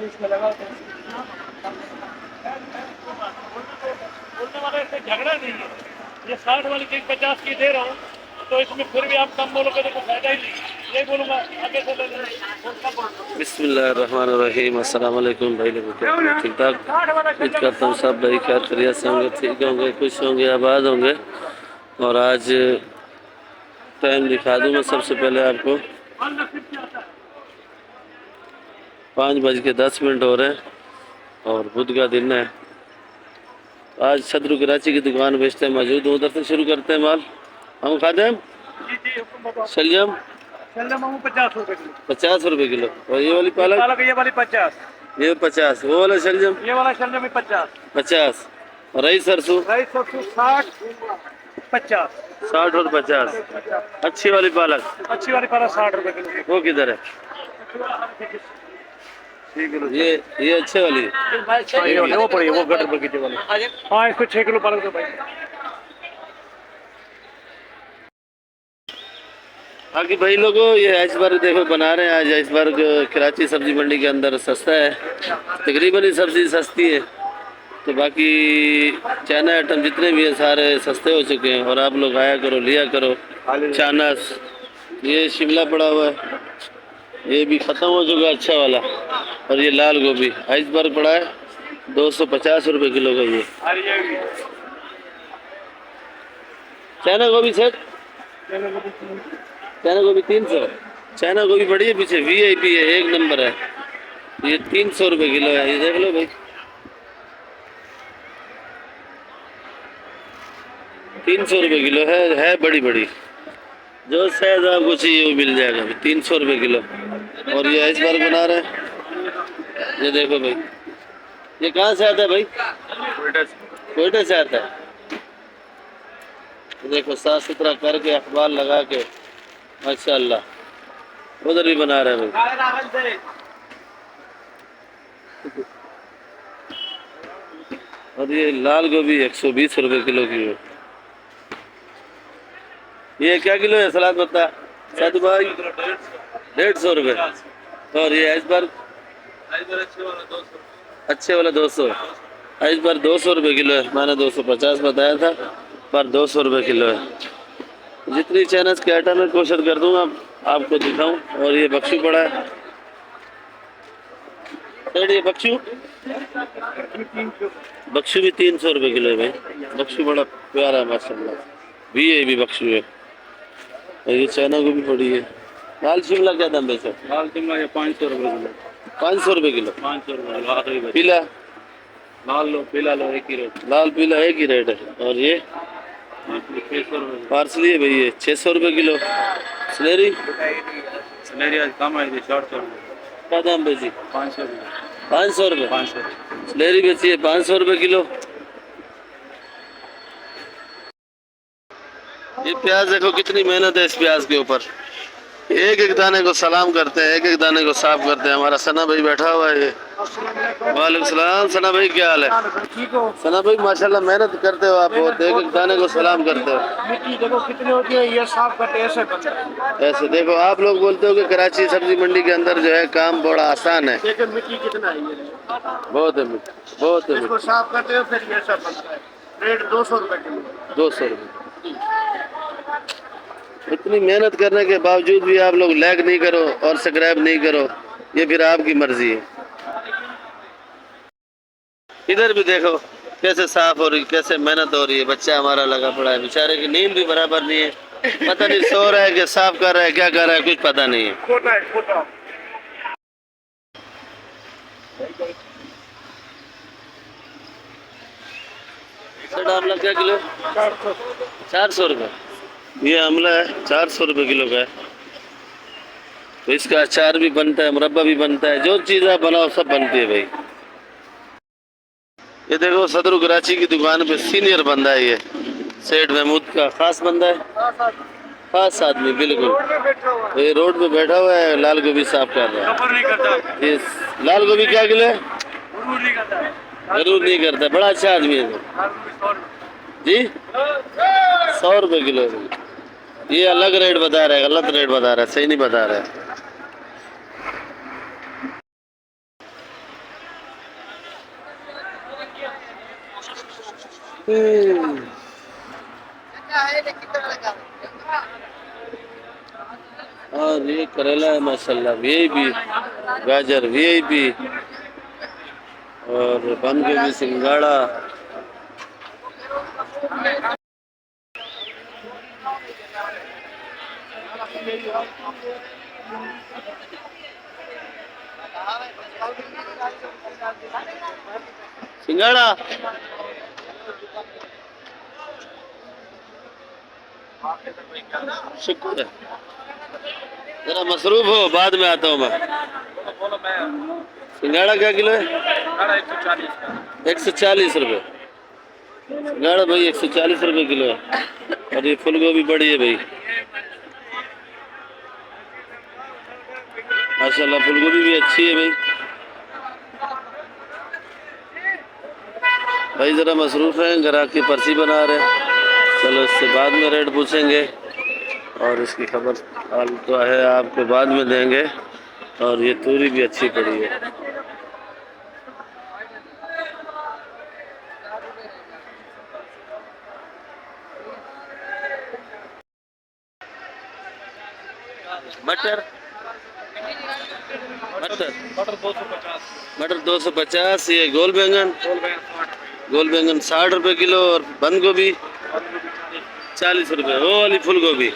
इसमें लगा बोलने वाला इससे झगड़ा नहीं है। ये 60 वाली चीज 50 की दे रहा हूँ, तो इसमें फिर भी आप कम बोलोगे तो कुछ फायदा ही नहीं। ये बोलूँगा आगे से ले लेना। बिस्मिल्लाहिर्रहमानिर्रहीम। अस्सलाम वालेकुम भाई लोग, ठीक ठाक उम्मीद करता हूँ सब भाई खैर खैरियत से होंगे, ठीक होंगे, खुश होंगे, आबाद होंगे। और आज टाइम दिखा दूँ मैं सबसे पहले आपको। 5:10 हो रहे हैं और बुध का दिन है। आज सदरू कराची की दुकान बेचते मौजूद हूँ, उधर से शुरू करते हैं माल। हम खादेम शलजम 50 रुपए किलो। 50 रुपये किलो। और ये वाली पालक ये वाली 50, ये 50। वो वाला शलजम ये वाला शलजम भी 50। 50। और रई सरसों 60, 50। 60 और 50। अच्छी वाली पालक 60 रुपए किलो। वो किधर है? ये अच्छे वाली है। वो पड़ी, वो गटर बगीचे वाली। हाँ, इसको 6 किलो पालक दो भाई। बाकी भाई लोगों, ये आइसबर्ग देखो बना रहे हैं। आज आइसबर्ग कराची सब्जी मंडी के अंदर सस्ता है, तकरीबन ही सब्जी सस्ती है। तो बाकी चाइना आइटम जितने भी हैं सारे सस्ते हो चुके हैं और आप लोग आया करो, लिया करो। चानस, ये शिमला पड़ा हुआ है, ये भी ख़त्म हो चुका है अच्छा वाला। और ये लाल गोभी आइसबर्ग पड़ा है 250 रुपये किलो का। ये चाइना गोभी सेट, चाइना गोभी 300। चाइना गोभी बड़ी है, पीछे VIP है, एक नंबर है। ये 300 रुपये किलो है, ये देख लो भाई। 300 रुपये किलो है बड़ी बड़ी। जो साइज आपको चाहिए वो मिल जाएगा भाई, 300 रुपये किलो। और ये आइसबर्ग बना रहे हैं, ये देखो भाई। ये कहाँ से आता है भाई? कोयटा से आता है। ये देखो साफ सुथरा करके अखबार लगा के माशाल्लाह। उधर भी बना रहे हैं भाई। और ये लाल गोभी 120 रुपये किलो की है। ये क्या किलो है सलाद पत्ता? साधु भाई 150 रुपये। और ये आइसबर्ग अच्छे वाला 200। आइसबर्ग 200 रुपये किलो है, मैंने 250 बताया था, पर 200 रुपये किलो है। जितनी चाइनीज के आइटम में कोशिश कर दूंगा आपको दिखाऊं। और ये बक्शू पड़ा है, ये बक्शू भी 300 रुपये किलो है भाई। बक्शू बड़ा प्यारा है माशाल्लाह, भी बक्शू है। और ये चाइना को भी पड़ी है। लाल शिमला क्या दाम बेचा? लाल शिमला ये 500 रुपए किलो। 500 रुपये किलो। 500 रुपए। पीला लाल लो पीला लो एक ही रेट। लाल पीला एक ही रेट है। और ये 600 रुपए। पार्सली है भाई, ये 600 रुपये किलो। सलेरी आज कम है, 400 रुपए। क्या दाम बेची? 500 रुपए। 500 रुपये। 500। सलेरी बेची है 500 रुपये किलो। ये प्याज देखो कितनी मेहनत है इस प्याज के ऊपर। एक एक दाने को सलाम करते हैं, एक एक दाने को साफ करते हैं। हमारा सना भाई बैठा हुआ है। वालेकुम सलाम। सना भाई क्या हाल है? सना भाई माशाल्लाह मेहनत करते हो आप, और एक एक दाने को सलाम करते हो। मिट्टी देखो कितनी होती है, ये साफ करते ऐसे बनता है। ऐसे देखो, आप लोग बोलते हो कि कराची सब्जी मंडी के अंदर जो है काम बड़ा आसान है। देखो मिट्टी कितना है, ये बहुत है मिट्टी, बहुत है। इसको साफ करते हो फिर ये सब बनता है। रेट 200 रुपए किलो। 200 रुपये। इतनी मेहनत करने के बावजूद भी आप लोग लाइक नहीं करो और सब्सक्राइब नहीं करो, ये फिर आपकी मर्जी है। इधर भी देखो कैसे साफ हो रही, कैसे मेहनत हो रही है। बच्चा हमारा लगा पड़ा है, बेचारे की नींद भी बराबर नहीं है। पता नहीं सो रहा है कि साफ कर रहा है, क्या कर रहा है, कुछ पता नहीं है। सर आमला क्या किलो? 400 रुपये। ये आमला है 400 रुपये किलो का है। तो इसका अचार भी बनता है, मुरब्बा भी बनता है, जो चीज़ आप बनाओ सब बनती है भाई। ये देखो सदर कराची की दुकान पे सीनियर बंदा है, ये सेठ महमूद का खास बंदा है, खास आदमी बिल्कुल। तो ये रोड पे बैठा हुआ है, लाल गोभी साफ कर रहा है। ये लाल गोभी क्या किलो है? जरूर नहीं करता, बड़ा अच्छा आदमी है जी। 100 रुपये किलो है। ये अलग रेट बता रहा है, गलत रेट बता रहा है, सही नहीं बता रहा है। और ये करेला है माशाल्लाह, वीआईपी गाजर वीआईपी, और बंद गोभी सिंगाड़ा। सिंगाड़ा शुक्र है, जरा मसरूफ हो, बाद में आता हूँ मैं। सिंगाड़ा क्या किलो है? 140 रुपये सिंगाड़ा भाई, 140 रुपये किलो है। और ये फूल गोभी बड़ी है भाई माशाल्लाह, फूल गोभी भी अच्छी है भाई। भाई ज़रा मसरूफ़ हैं, ग्राहक की पर्ची बना रहे हैं, चलो इससे बाद में रेट पूछेंगे और इसकी खबर हाल तो है आपको बाद में देंगे। और ये तूरी भी अच्छी पड़ी है। मटर मटर मटर 250। ये गोल बैंगन 60 रुपये किलो, और बंद गोभी 40 रुपये। वो वाली फूल गोभी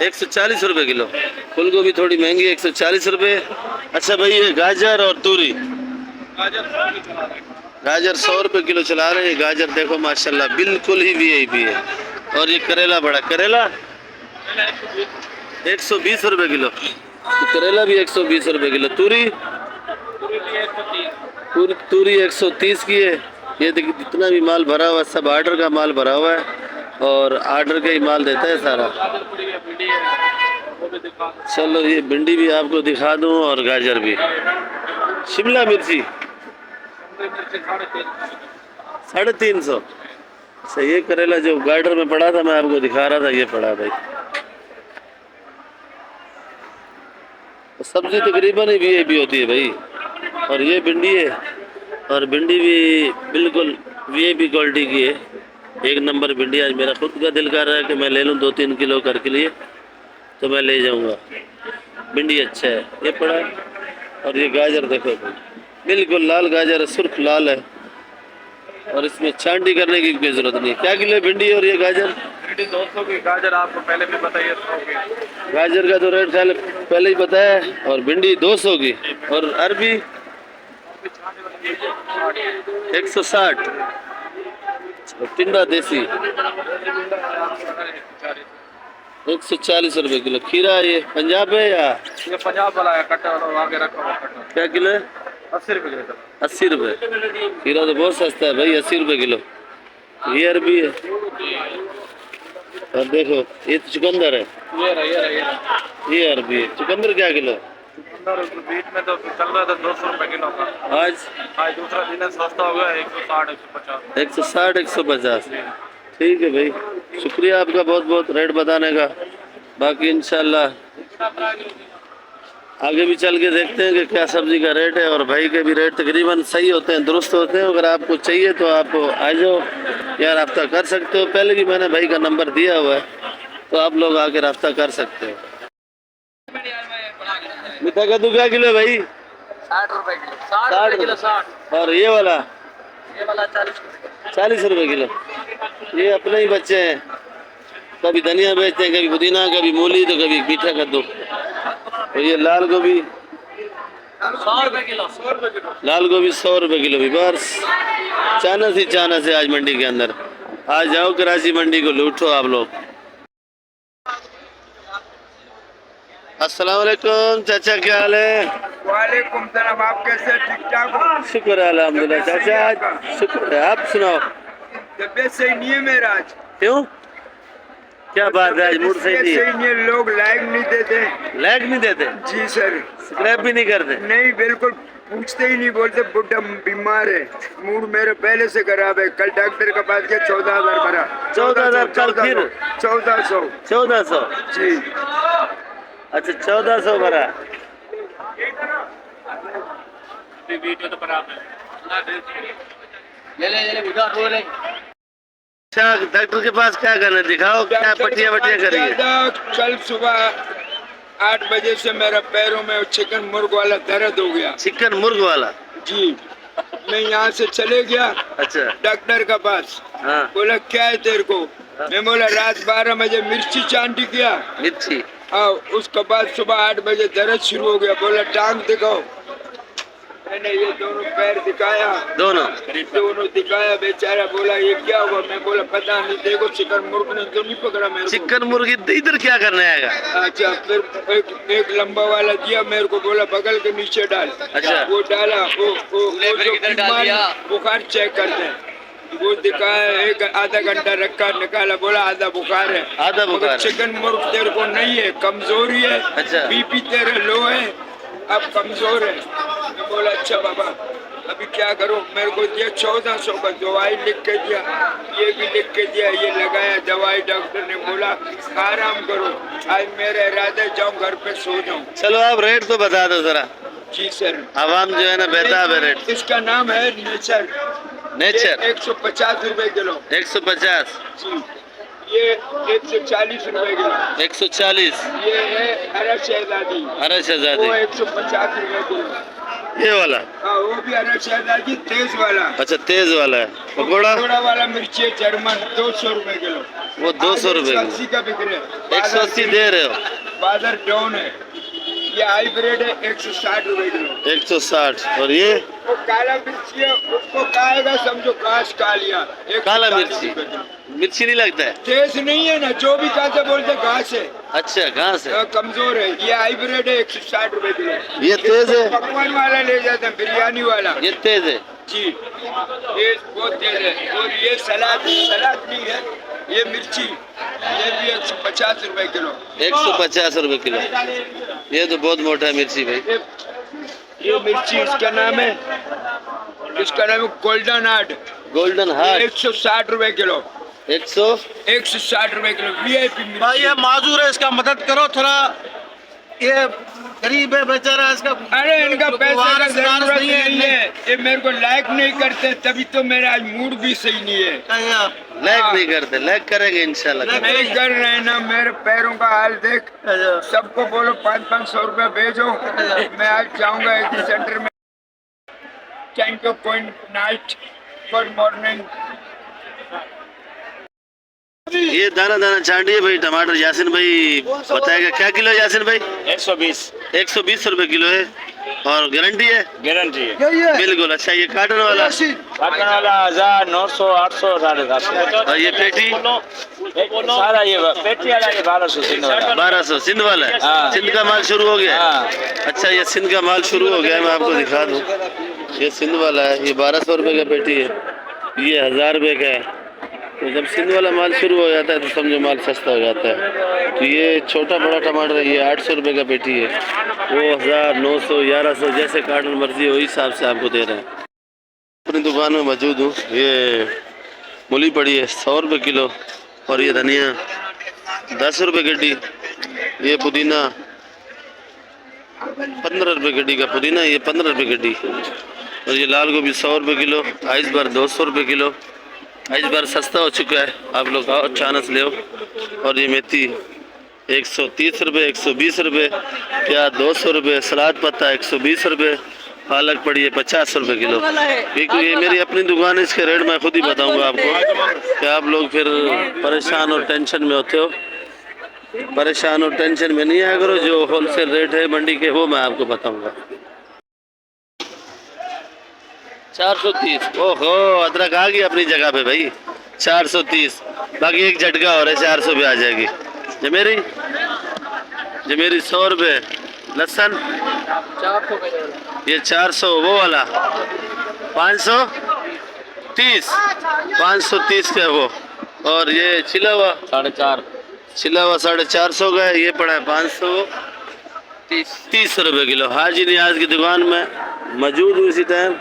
140 रुपये किलो। फूल गोभी थोड़ी महंगी 140 रुपये। अच्छा भाई, ये गाजर और तूरी, गाजर 100 रुपये किलो चला रहे हैं। गाजर देखो माशाल्लाह बिल्कुल ही वीआईपी है। और ये करेला, बड़ा करेला 120 रुपये किलो, तो करेला भी 120 रुपये किलो। तूरी 130 की है। ये देखिए जितना भी माल भरा हुआ है सब आर्डर का माल भरा हुआ है, और आर्डर का ही माल देता है सारा। चलो ये भिंडी भी आपको दिखा दूं, और गाजर भी। शिमला मिर्ची 350। अच्छा, ये करेला जो गार्डर में पड़ा था मैं आपको दिखा रहा था, ये पड़ा भाई। सब्जी तकरीबन ही वीआईपी होती है भाई। और ये भिंडी है, और भिंडी भी बिल्कुल वीआईपी क्वालिटी की है, एक नंबर भिंडी। आज मेरा खुद का दिल कर रहा है कि मैं ले लूँ 2-3 किलो कर के लिए, तो मैं ले जाऊंगा। भिंडी अच्छा है, ये पड़ा है। और ये गाजर देखो भाई, बिल्कुल लाल गाजर है, सुर्ख लाल है, और इसमें छांटी करने की कोई जरूरत नहीं। क्या किलो है भिंडी और ये गाजर? भिंडी 200 की, गाजर आपको पहले भी बताइए 100 की। गाजर का तो रेट पहले ही बताया, और भिंडी 200 की, और अरबी 160। टिंडा देसी 140 रुपये किलो। खीरा ये पंजाब है या? ये पंजाब वाला है, कट्टा वाला आगे रखा हुआ कट्टा। क्या किलो है? 80 रुपये किलो। 80 रुपये। खीरा तो बहुत सस्ता है भाई, 80 रुपये किलो। ये अरबी है, और देखो ये तो चुकंदर है। ये अरबी है। चुकंदर क्या किलो? बीच में तो चल रहा था 200 रुपये किलो का। आज दूसरा दिन सस्ता हो गया 160-150। 160-150। ठीक है भाई, शुक्रिया आपका बहुत बहुत रेट बताने का। बाकी इंशाल्लाह आगे भी चल के देखते हैं कि क्या सब्जी का रेट है, और भाई के भी रेट तकरीबन सही होते हैं, दुरुस्त होते हैं। अगर आपको चाहिए तो आप आ जाओ या रब्ता कर सकते हो। पहले भी मैंने भाई का नंबर दिया हुआ है, तो आप लोग आके रब्ता कर सकते हो। मीठा कद्दू क्या किलो है भाई? 60 रुपये किलो। 60 किलो 60। और ये वाला 40 रुपये किलो। ये अपने ही बच्चे हैं, कभी धनिया बेचते हैं, कभी पुदीना, कभी मूली, तो कभी मीठा कद्दू। और ये लाल गोभी 100 रुपये किलो। लाल गोभी 100 रुपये किलो भी। बस चानस ही चानस है आज मंडी के अंदर। आज जाओ कराची मंडी को लूटो आप लोग। अस्सलाम वालेकुम चाचा, क्या हाल है? वालेकुम सलाम, आप कैसे? ठीक ठाक हो? शुक्र है अल्हम्दुलिल्लाह चाचा, आज शुक्र है। आप सुनाओ। तबियत सही नहीं है मेरा आज। क्यों, क्या बात है? आज मूड सही नहीं है? सही नहीं है, लोग लाइक नहीं देते। लाइक नहीं देते? जी सर। सब्सक्राइब भी नहीं करते? नहीं, बिल्कुल पूछते ही नहीं, बोलते बुढ़ा बीमार है। मूड मेरा पहले से खराब है। कल डॉक्टर के पास गया, 14,000 भरा। 14,000 कल फिर? 1400। 1400 जी। अच्छा 1400 भरा। अच्छा डॉक्टर के पास क्या करना है? दिखाओ क्या पट्टियाँ वट्टियाँ करिए। कल सुबह 8 बजे से मेरा पैरों में चिकन मुर्ग वाला दर्द हो गया चिकन मुर्ग वाला। जी। मैं यहाँ से चले गया अच्छा डॉक्टर के पास। हाँ बोला क्या है तेरे को? मैं बोला रात 12 बजे मिर्ची चांटी किया। मिर्ची। हाँ, उसके बाद सुबह 8 बजे दर्द शुरू हो गया। बोला टांग दिखाओ। मैंने ये दोनों पैर दिखाया, दोनों दिखाया। बेचारा बोला ये क्या हुआ? मैं बोला पता नहीं, देखो चिकन मुर्ग ने तो नहीं पकड़ा मेरे को। चिकन मुर्गी इधर क्या करने आएगा? अच्छा, फिर एक लंबा वाला दिया मेरे को, बोला बगल के नीचे डाल। अच्छा। वो डाला, वो जो बीमार बुखार चेक करते हैं वो दिखाया। एक आधा घंटा रखा, निकाला, बोला आधा बुखार है। आधा बुखार है। चिकन मुर्ग तेरे को नहीं है, कमजोरी है। अच्छा। बीपी तेरे लो है, अब कमजोर है। मैं बोला अच्छा बाबा अभी क्या करूं? मेरे को दिया 1400 का दवाई लिख के दिया, ये भी लिख के दिया, ये लगाया दवाई। डॉक्टर ने बोला आराम करो। आज मेरा इरादा जाऊं घर पे सो जाऊं। चलो आप रेट तो बता दो जरा। जी सर। आवाम जो है ना बेताब है रेट। इसका नाम है नेचर। नेचर 150 रुपए किलो। 150। जी। ये 140 रुपए किलो। 140। ये है हरा शहजादी। हरा वो शहजादी 150 रुपए किलो। ये वाला। हाँ, वो भी हरा शहजादी तेज वाला। अच्छा तेज वाला है। पकौड़ा थोड़ा वाला मिर्ची जर्मन 200 रुपए किलो। वो 200 रुपए किलो। 180 का बिक रहे हैं। 180 दे रहे हो? बाजार डाउन है। ये हाइब्रिड है 160 रुपए किलो। 160। और ये वो काला मिर्ची है, उसको खाएगा समझो घास खा लिया। काला 140 मिर्ची रुपए किलो। मिर्ची नहीं लगता है? तेज नहीं है ना, जो भी खाते बोलते घास है। अच्छा घास है। कमजोर है। ये हाइब्रिड है 160 रुपए किलो। ये तेज है। पकवान वाला ले जाते हैं, बिरयानी वाला। ये तेज है। जी, ये बहुत तेज है। और ये सलाद नहीं है, ये मिर्ची, ये भी 150 रुपए किलो। 150 रुपए किलो। ये तो बहुत मोटा है मिर्ची भाई। ये मिर्ची इसका नाम है गोल्डन हार्ट। गोल्डन हार्ट 160 रुपए किलो। 160 रुपए किलो VIP मिर्ची। भाई ये माजूर है, इसका मदद करो थोड़ा। ये गरीब है बेचारा, इसका अरे इनका पैसे का वारिस जरूरत नहीं है। नहीं है। ये मेरे को लाइक नहीं करते, तभी तो मेरा आज मूड भी सही नहीं है। लाइक नहीं करते, लाइक करेंगे इंशाल्लाह। नहीं कर रहे हैं ना। मेरे पैरों का हाल देख। सबको बोलो 500 रुपए भेजो। मैं आज जाऊंगा एक सेंटर में। Thank you point night good morning. ये दाना दाना छांटिए भाई टमाटर। यासिन भाई बताएगा क्या किलो है यासिन भाई? 120 120 रुपए किलो है। और गारंटी है? गारंटी है बिल्कुल। अच्छा ये काटन वाला? काटने वाला 1000 900 800 750। और ये पेटी? सारा ये पेटी वाला ये 1200 सिंध वाला। 1200 सिंध वाला है? हाँ। सिंध का माल शुरू हो गया है? हाँ। अच्छा ये सिंध का माल शुरू हो गया है, मैं आपको दिखा दूं। ये सिंध वाला है, ये 1200 रुपए का पेटी है, ये 1000 रुपए का है। तो जब सिंध वाला माल शुरू हो जाता है तो समझो माल सस्ता हो जाता है। तो ये छोटा बड़ा टमाटर है, ये 800 रुपये का पेटी है। वो 1000 900 1100 जैसे कार्टन मर्जी हो, इस हिसाब से आपको दे रहे हैं। अपनी दुकान में मौजूद हूँ। ये मूली पड़ी है 100 रुपये किलो। और ये धनिया 10 रुपये गड्डी। ये पुदीना 15 रुपये गड्डी का पुदीना, ये 15 रुपये गड्डी। और ये लाल गोभी 100 रुपये किलो। आइस बार 200 रुपये किलो। इस बार सस्ता हो चुका है, आप लोग आओ चानस ले। और ये मेथी 130 रुपये 120 रुपये, प्याज 200 रुपये, सलाद पत्ता 120 रुपये, पालक पड़ी है 50 रुपये किलो। क्योंकि ये मेरी अपनी दुकान है, इसके रेट मैं खुद ही बताऊंगा आपको कि आप लोग फिर परेशान और टेंशन में होते हो। परेशान और टेंशन में नहीं आया करो, जो होलसेल रेट है मंडी के वो मैं आपको बताऊंगा। 430। ओहो अदरक आ गई अपनी जगह पे भाई। 430, बाकी एक झटका और है 400 पे आ जाएगी। जमेरी 100 रुपये। लहसुन ये 400। वो वाला 530 का है वो। और ये छिला हुआ 450 का है। ये पड़ा है 530 रुपये किलो। हाजी नियाज की दुकान में मौजूद हूँ इसी टाइम।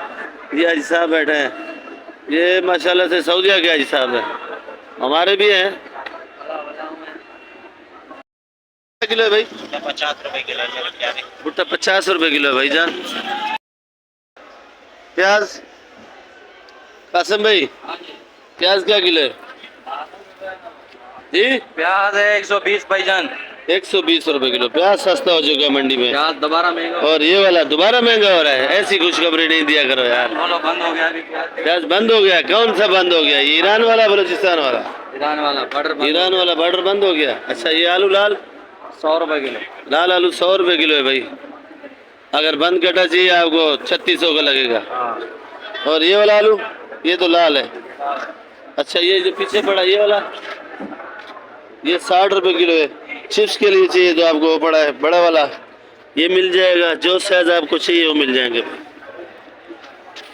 ये हाजी साहब बैठे हैं, ये माशाल्लाह से सऊदिया के हाजी साहब हैं, हमारे भी हैं। किलो है भाई? 50 रुपए किलो। भुट्टा 50 रुपये किलो है भाईजान। प्याज कासिम भाई प्याज क्या किलो है जी? प्याज है 120 भाईजान। 120 रुपए किलो। प्याज सस्ता हो चुका है मंडी में, प्याज दोबारा महंगा और ये वाला दोबारा महंगा हो रहा है। ऐसी खुशखबरी नहीं दिया करो यार। बोलो, बंद हो गया अभी प्याज। प्याज बंद हो गया? कौन सा बंद हो गया? ये ईरान वाला, बलूचिस्तान वाला? ईरान वाला बॉर्डर ईरान वाला बॉर्डर बंद हो गया। अच्छा, ये आलू लाल 100 रुपए किलो। लाल आलू 100 रुपए किलो है भाई। अगर बंद कटा चाहिए आपको 3600 का लगेगा। और ये वाला आलू, ये तो लाल है। अच्छा, ये जो पीछे पड़ा ये वाला, ये 60 रुपए किलो है। चिप्स के लिए चाहिए तो आपको वो पड़ा है बड़ा वाला, ये मिल जाएगा। जो साइज आपको चाहिए वो मिल जाएंगे।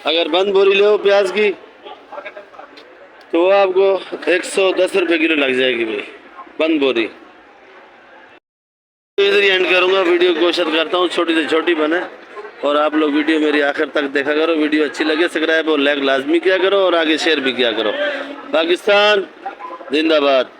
अगर बंद बोरी ले प्याज की तो वो आपको 110 रुपए किलो लग जाएगी भाई, बंद बोरी। इधर ही एंड करूँगा वीडियो। कोशिश करता हूँ छोटी से छोटी बने, और आप लोग वीडियो मेरी आखिर तक देखा करो। वीडियो अच्छी लगे सब्सक्राइब और लाइक लाजमी किया करो, और आगे शेयर भी किया करो। पाकिस्तान जिंदाबाद।